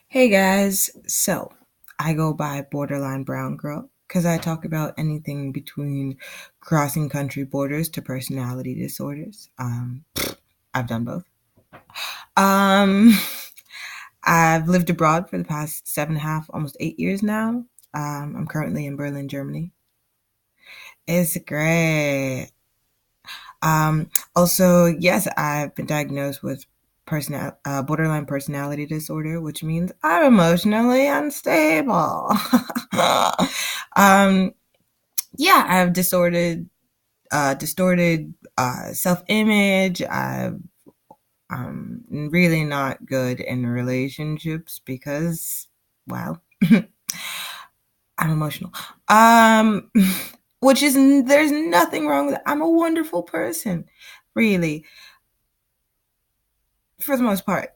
Hey guys, so I go by Borderline Brown Girl because I talk about anything between crossing country borders to personality disorders. I've done both. Um, I've lived abroad for the past 7.5, almost 8 years now. I'm currently in Berlin, Germany. It's great. Also, yes, I've been diagnosed with borderline personality disorder, which means I'm emotionally unstable. um, yeah, I have distorted self-image. I'm really not good in relationships because, well, I'm emotional. Um, which is there's nothing wrong with it. I'm a wonderful person, really, for the most part.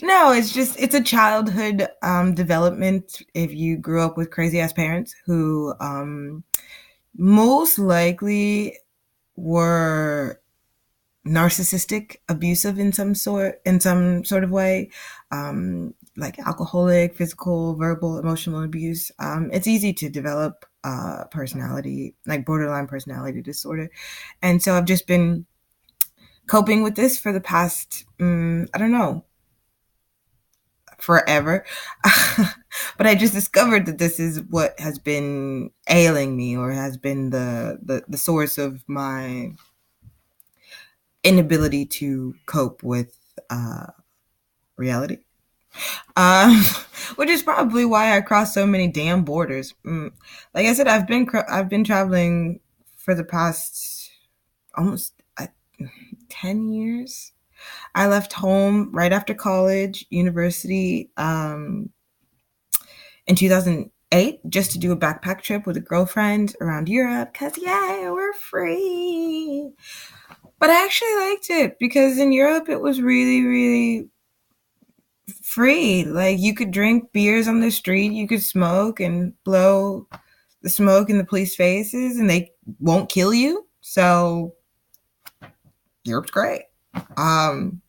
No, it's a childhood development. If you grew up with crazy ass parents who most likely were narcissistic, abusive in some sort of way, like alcoholic, physical, verbal, emotional abuse, it's easy to develop personality, like borderline personality disorder. And so I've just been coping with this for the past, I don't know, forever. But I just discovered that this is what has been ailing me, or has been the source of my inability to cope with reality. Um, which is probably why I cross so many damn borders. Like I said, I've been traveling for the past almost 10 years. I left home right after college, university, in 2008, just to do a backpack trip with a girlfriend around Europe. Cause yeah, we're free. But I actually liked it because in Europe it was really, really free. Like you could drink beers on the street, you could smoke and blow the smoke in the police faces, and they won't kill you. So Europe's great um,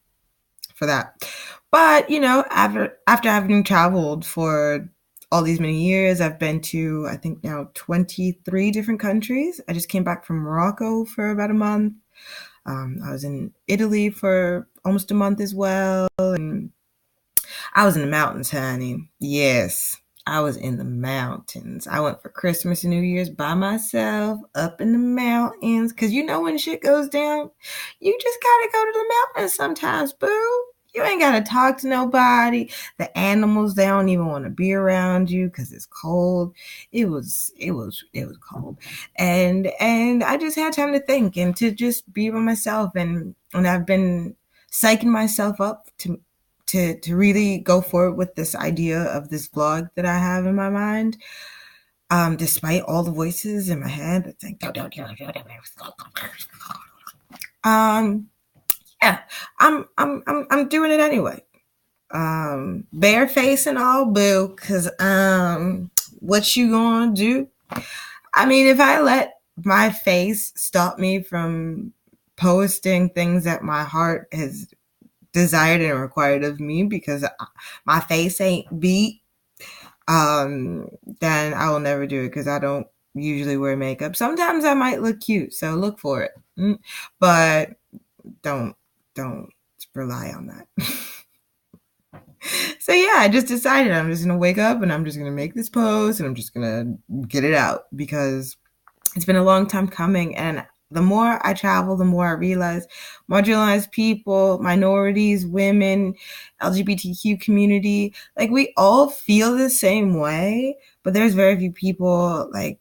for that. But after having traveled for all these many years, I've been to, I think, now 23 different countries. I just came back from Morocco for about a month. I was in Italy for almost a month as well, and I was in the mountains, honey. Yes, I was in the mountains. I went for Christmas and New Year's by myself up in the mountains. Cause when shit goes down, you just gotta go to the mountains sometimes, boo. You ain't gotta talk to nobody. The animals, they don't even want to be around you because it's cold. It was cold, and I just had time to think and to just be by myself, and I've been psyching myself up to really go forward with this idea of this vlog that I have in my mind. Despite all the voices in my head that think, don't do it. Yeah, I'm doing it anyway. Bare face and all, boo. Cause what you gonna do? I mean, if I let my face stop me from posting things that my heart has desired and required of me because my face ain't beat, then I will never do it because I don't usually wear makeup. Sometimes I might look cute, so look for it. But don't don't rely on that. So yeah, I just decided I'm just gonna wake up and I'm just gonna make this post and I'm just gonna get it out because it's been a long time coming. And the more I travel, the more I realize marginalized people, minorities, women, LGBTQ community, like we all feel the same way, but there's very few people like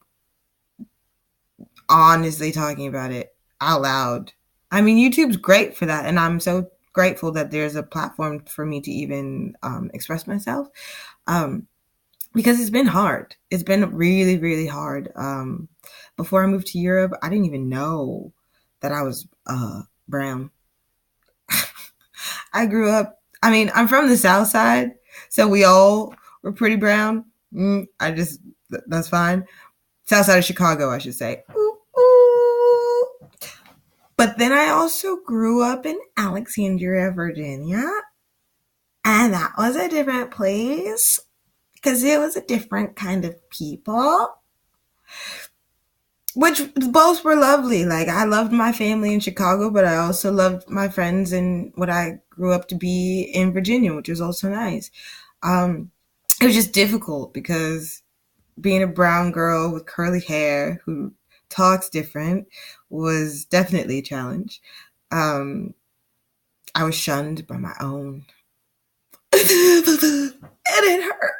honestly talking about it out loud. I mean, YouTube's great for that, and I'm so grateful that there's a platform for me to even express myself. Um, because it's been hard. It's been really, really hard. Before I moved to Europe, I didn't even know that I was brown. I grew up, I mean, I'm from the South Side, so we all were pretty brown. That's fine. South Side of Chicago, I should say. Ooh, ooh. But then I also grew up in Alexandria, Virginia. And And that was a different place because it was a different kind of people, which both were lovely. Like, I loved my family in Chicago, but I also loved my friends in what I grew up to be in Virginia, which was also nice. It was just difficult because being a brown girl with curly hair who talks different was definitely a challenge. Um, I was shunned by my own. And it hurt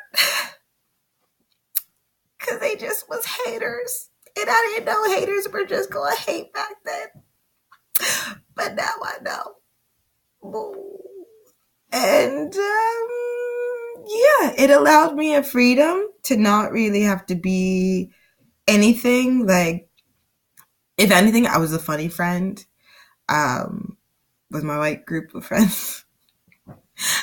because they just was haters. And I didn't know haters were just going to hate back then. But now I know. And yeah, it allowed me a freedom to not really have to be anything. Like, if anything, I was a funny friend with my white group of friends.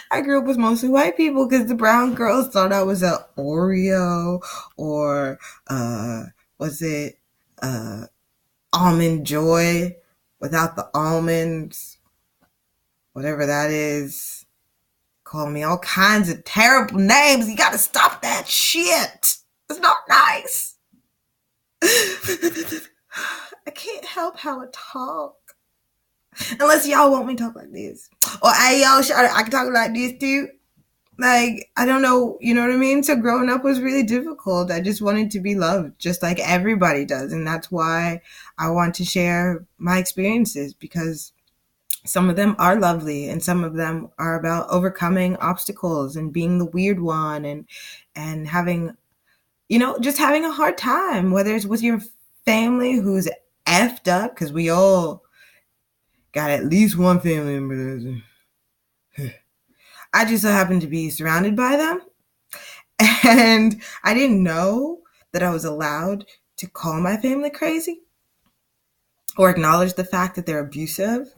I grew up with mostly white people because the brown girls thought I was a Oreo or was it almond joy without the almonds, whatever that is. Call me all kinds of terrible names. You gotta stop that shit. It's not nice. I can't help how I talk. Unless y'all want me to talk like this. Or hey, y'all, I can talk like this too. Like, I don't know, you know what I mean? So growing up was really difficult. I just wanted to be loved, just like everybody does. And that's why I want to share my experiences, because some of them are lovely and some of them are about overcoming obstacles and being the weird one and having, just having a hard time, whether it's with your family who's effed up, because we all got at least one family member. I just so happened to be surrounded by them. And I didn't know that I was allowed to call my family crazy or acknowledge the fact that they're abusive.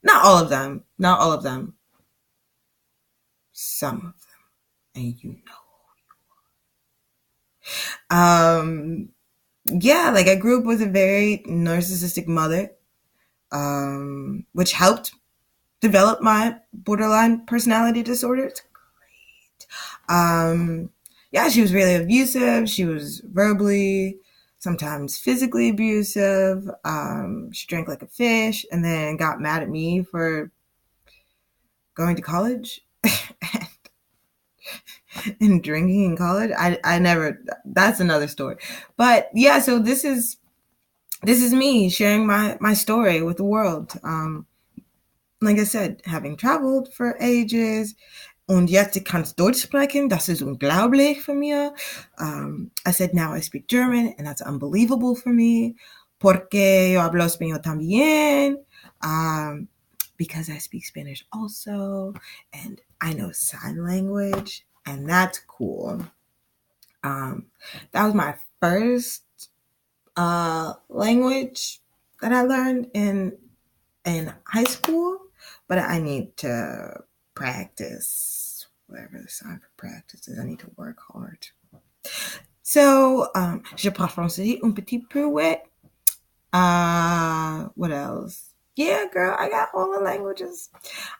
Not all of them. Not all of them. Some of them. And you know. Yeah, like, I grew up with a very narcissistic mother, which helped develop my borderline personality disorder. It's great. Yeah, she was really abusive. She was verbally, sometimes physically abusive. She drank like a fish and then got mad at me for going to college and drinking in college. I never, that's another story. But yeah, so this is me sharing my story with the world. Like I said, having traveled for ages, und jetzt kannst Deutsch sprechen, das ist unglaublich für mir. I said now I speak German, and that's unbelievable for me, porque yo hablo español también, because I speak Spanish also, and I know sign language, and that's cool. That was my first language that I learned in high school, but I need to practice, whatever the sign for practice is. I need to work hard. So, je parle français un petit peu, ouais. What else? Yeah, girl, I got all the languages.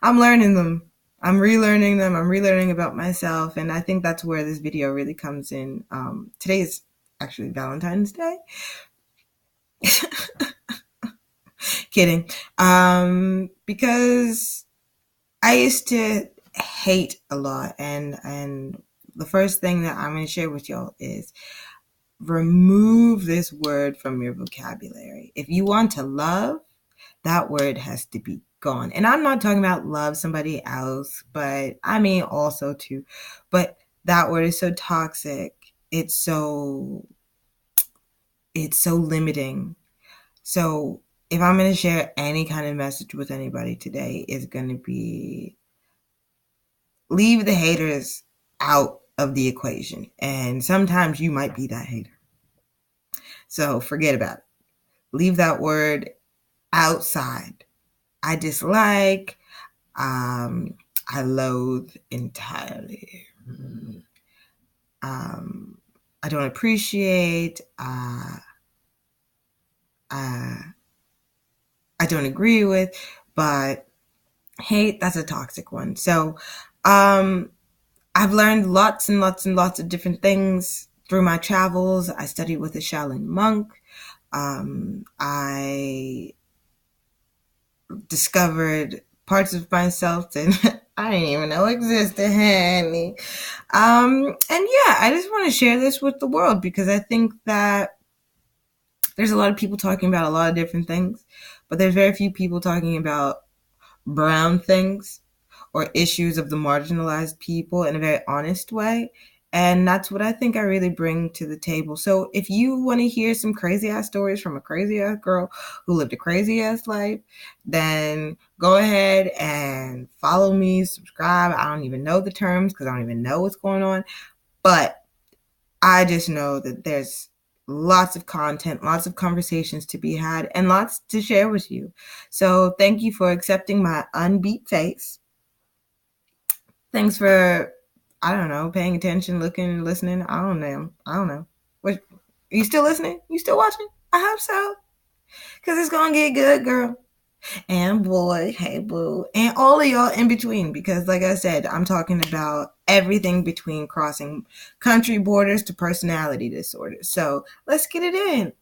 I'm learning them. I'm relearning them. I'm relearning about myself. And I think that's where this video really comes in. Today is actually Valentine's Day. Kidding. Because I used to hate a lot, and the first thing that I'm going to share with y'all is remove this word from your vocabulary. If you want to love, that word has to be gone. And I'm not talking about love somebody else, but I mean also too. But that word is so toxic. It's so limiting. So if I'm going to share any kind of message with anybody today, it's going to be leave the haters out of the equation. And sometimes you might be that hater. So forget about it. Leave that word outside. I dislike, I loathe entirely. I don't appreciate, I don't agree with, but hate, that's a toxic one. So I've learned lots and lots and lots of different things through my travels. I studied with a Shaolin monk. I discovered parts of myself that I didn't even know existed, honey. And yeah, I just want to share this with the world because I think that there's a lot of people talking about a lot of different things, but there's very few people talking about brown things or issues of the marginalized people in a very honest way. And that's what I think I really bring to the table. So if you want to hear some crazy ass stories from a crazy ass girl who lived a crazy ass life, then go ahead and follow me, subscribe. I don't even know the terms because I don't even know what's going on. But I just know that there's lots of content, lots of conversations to be had, and lots to share with you. So thank you for accepting my unbeat face. Thanks for, I don't know, paying attention, looking, listening. I don't know. I don't know. What, are you still listening? You still watching? I hope so. Because it's going to get good, girl. And boy, hey boo, and all of y'all in between, because like I said, I'm talking about everything between crossing country borders to personality disorders. So let's get it in.